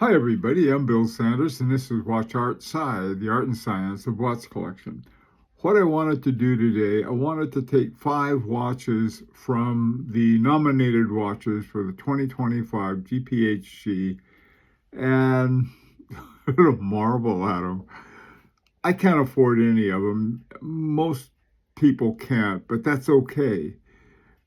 Hi everybody, I'm Bill Sanders and this is Watch Art Sci, the art and science of watch collection. What I wanted to do today, I wanted to take 5 watches from the nominated watches for the 2025 GPHG and marvel at them. I can't afford any of them. Most people can't, but that's okay,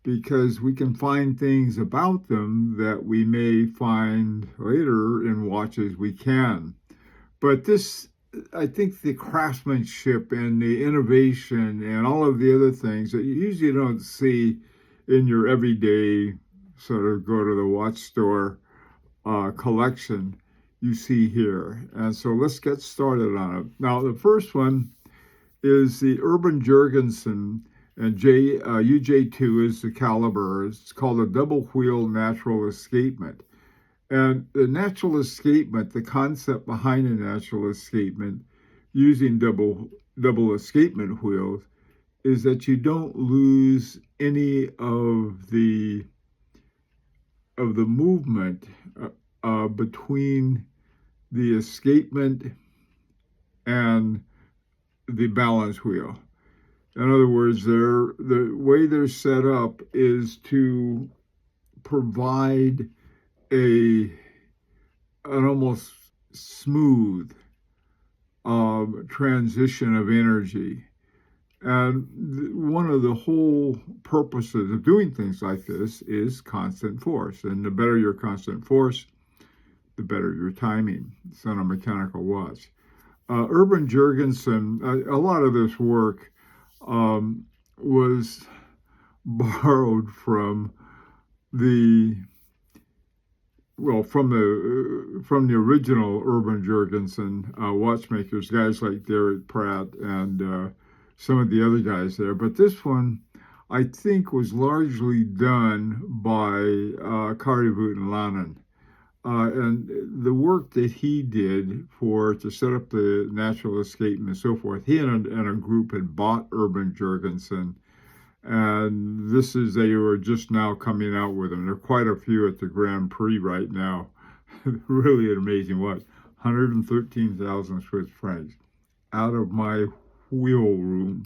because we can find things about them that we may find later in watches we can. But this, I think the craftsmanship and the innovation and all of the other things that you usually don't see in your everyday sort of go to the watch store collection, you see here. And so let's get started on it. Now, the first one is the Urban Jurgensson and UJ2 is the caliber. It's called a double wheel natural escapement. And the natural escapement, the concept behind a natural escapement using double escapement wheels is that you don't lose any of the movement between the escapement and the balance wheel. In other words, the way they're set up is to provide an almost smooth transition of energy. And one of the whole purposes of doing things like this is constant force. And the better your constant force, the better your timing. It's on a mechanical watch. Urban Jurgensson, a lot of this work was borrowed from the original Urban Jurgensson watchmakers, guys like Pratt and some of the other guys there. But this one, I think, was largely done by Kari Voutilainen. And the work that he did to set up the natural escapement and so forth, he and a group had bought Urban Jurgensson, and they were just now coming out with them. There are quite a few at the Grand Prix right now. Really an amazing watch. 113,000 Swiss francs out of my wheel room.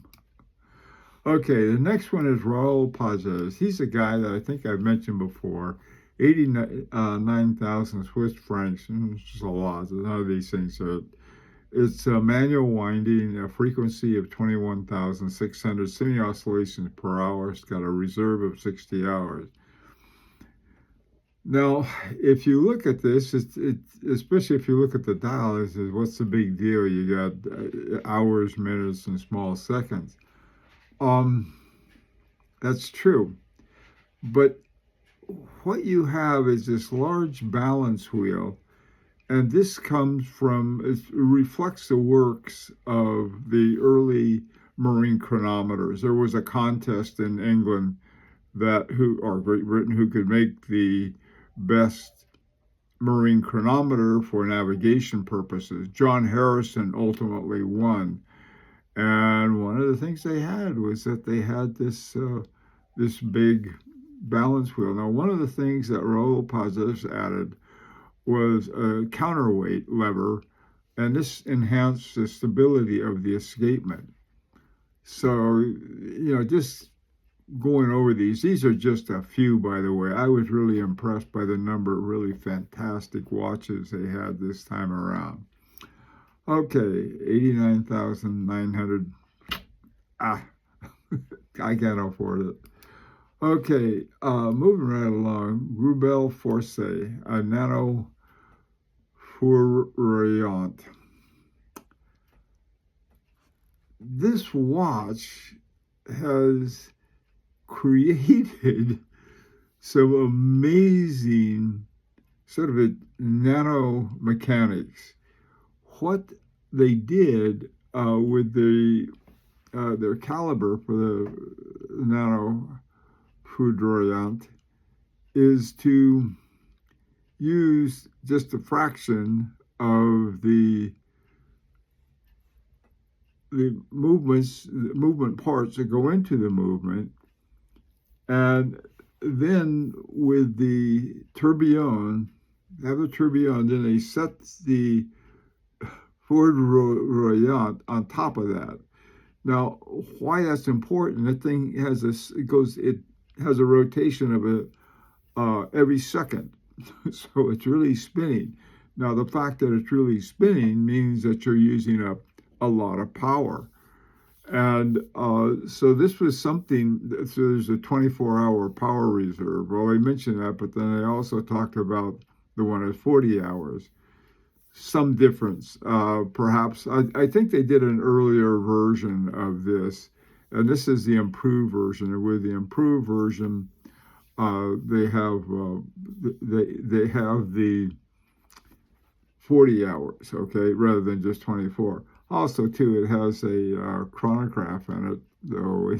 Okay, the next one is Raul Pages. He's a guy that I think I've mentioned before. 89,000 Swiss francs. It's just a lot. None of these things are. It's a manual winding, a frequency of 21,600 semi-oscillations per hour. It's got a reserve of 60 hours. Now, if you look at this, especially if you look at the dial, it says, what's the big deal? You got hours, minutes, and small seconds. That's true. But what you have is this large balance wheel, and this comes from, it reflects the works of the early marine chronometers. There was a contest in England or Great Britain, who could make the best marine chronometer for navigation purposes. John Harrison ultimately won. And one of the things they had was that they had this big balance wheel. Now, one of the things that Raul Pages added was a counterweight lever, and this enhanced the stability of the escapement. So, just going over these are just a few, by the way. I was really impressed by the number of really fantastic watches they had this time around. Okay, 89,900. I can't afford it. Okay, moving right along. Greubel Forsey, a Nano Foudroyante. This watch has created some amazing sort of nano mechanics. What they did with their caliber for the Nano Foudroyante is to use just a fraction of the movement parts that go into the movement, and then with the tourbillon have the tourbillon, then they set the Foudroyante on top of that. Now, why that's important? That thing has it has a rotation of every second, so it's really spinning. Now, the fact that it's really spinning means that you're using a lot of power. And so this was something, so there's a 24-hour power reserve. Well, I mentioned that, but then I also talked about the one at 40 hours. Some difference, perhaps. I think they did an earlier version of this, and this is the improved version. And with the improved version, they have the 40 hours, okay, rather than just 24. Also, too, it has a chronograph in it, though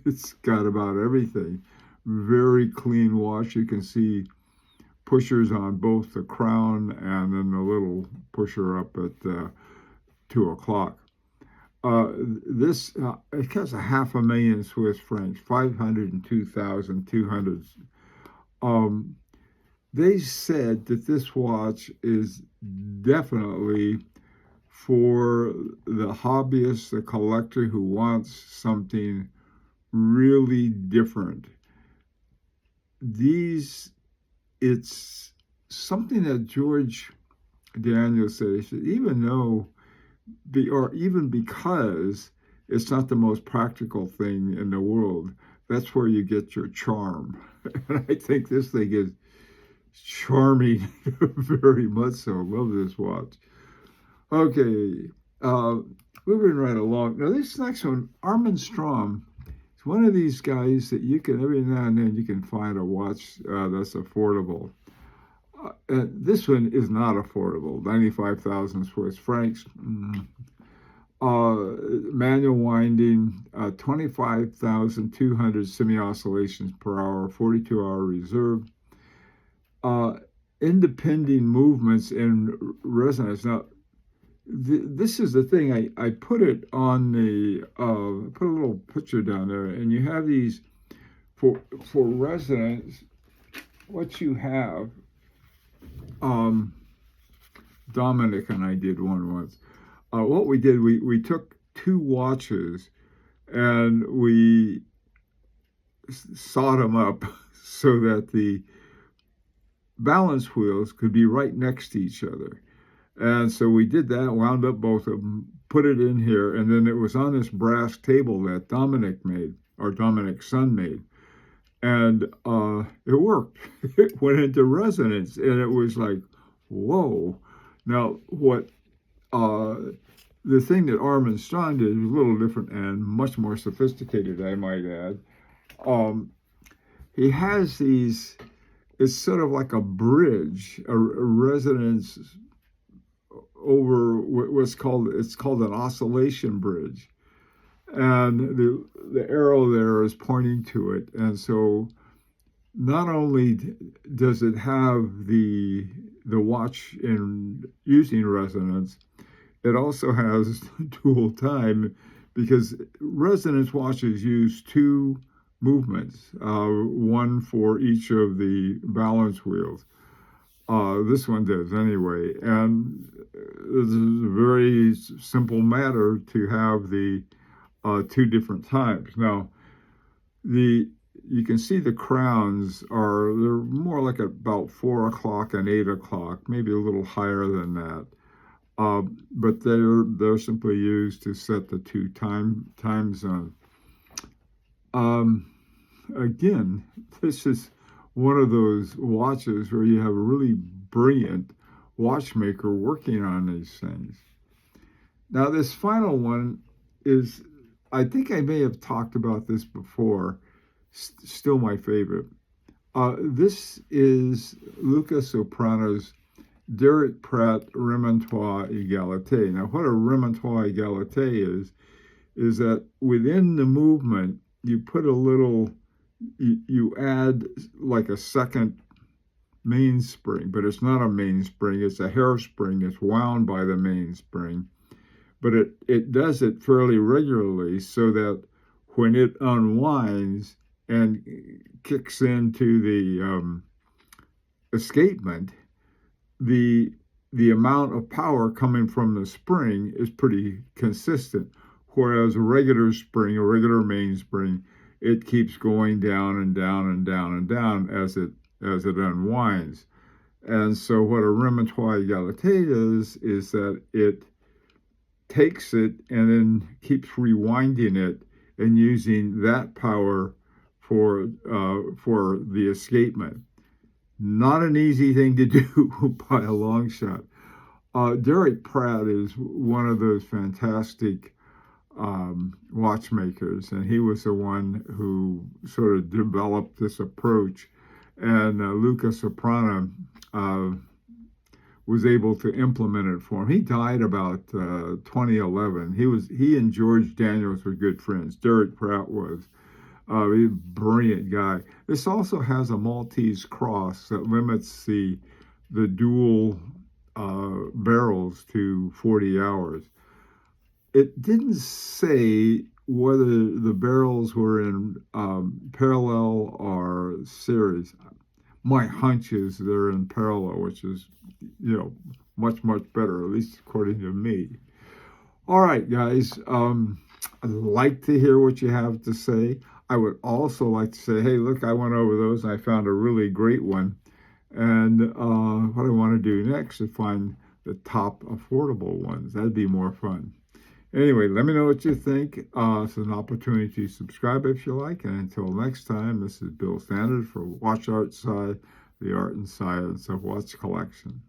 it's got about everything. Very clean watch. You can see pushers on both the crown and then the little pusher up at 2 o'clock. It costs $500,000 Swiss francs, 502,200. They said that this watch is definitely for the hobbyist, the collector who wants something really different. It's something that George Daniel said. He said, even because it's not the most practical thing in the world, that's where you get your charm. And I think this thing is charming, very much so. Love this watch. Okay, moving right along. Now this next one, Armin Strom. It's one of these guys that you can, every now and then, you can find a watch that's affordable. This one is not affordable, 95,000 Swiss francs. Manual winding, 25,200 semi-oscillations per hour, 42-hour reserve. Independent movements in resonance. Now, this is the thing. I put it on the, put a little picture down there, and you have these, for resonance, what you have, Dominic and I did one once. What we did, we took two watches and we sawed them up so that the balance wheels could be right next to each other. And so we did that, wound up both of them, put it in here, and then it was on this brass table that Dominic made, or Dominic's son made. And it worked. It went into resonance, and it was like, whoa. Now, the thing that Armin Strom did was a little different and much more sophisticated, I might add. He has these, it's sort of like a bridge, a resonance over it's called an oscillation bridge. And the arrow there is pointing to it. And so not only does it have the watch in using resonance, it also has dual time, because resonance watches use two movements, one for each of the balance wheels. This one does anyway. And this is a very simple matter to have the two different times. Now, you can see the crowns they're more like about 4 o'clock and 8 o'clock, maybe a little higher than that. But they're simply used to set the two time zones. Again, this is one of those watches where you have a really brilliant watchmaker working on these things. Now, this final one is, I think I may have talked about this before, still my favorite. This is Luca Soprano's Derek Pratt Remontoir Égalité. Now, what a Remontoir Égalité is that within the movement, you put a little, you add like a second mainspring, but it's not a mainspring, it's a hairspring. It's wound by the mainspring. But it does it fairly regularly so that when it unwinds and kicks into the escapement, the amount of power coming from the spring is pretty consistent. Whereas a regular spring, a regular mainspring, it keeps going down and down and down and down as it unwinds. And so what a remontoir égalité is that it takes it and then keeps rewinding it and using that power for the escapement. Not an easy thing to do by a long shot. Derek Pratt is one of those fantastic watchmakers, and he was the one who sort of developed this approach. And Luca Soprano was able to implement it for him. He died about 2011. He and George Daniels were good friends. Derek Pratt was. He's a brilliant guy. This also has a Maltese cross that limits the dual barrels to 40 hours. It didn't say whether the barrels were in parallel or series. My hunch is they're in parallel, which is, much, much better, at least according to me. All right, guys. I'd like to hear what you have to say. I would also like to say, hey, look, I went over those and I found a really great one. And what I want to do next is find the top affordable ones. That'd be more fun. Anyway, let me know what you think. It's an opportunity to subscribe if you like. And until next time, this is Bill Sanders for Watch Art Side, the art and science of watch collection.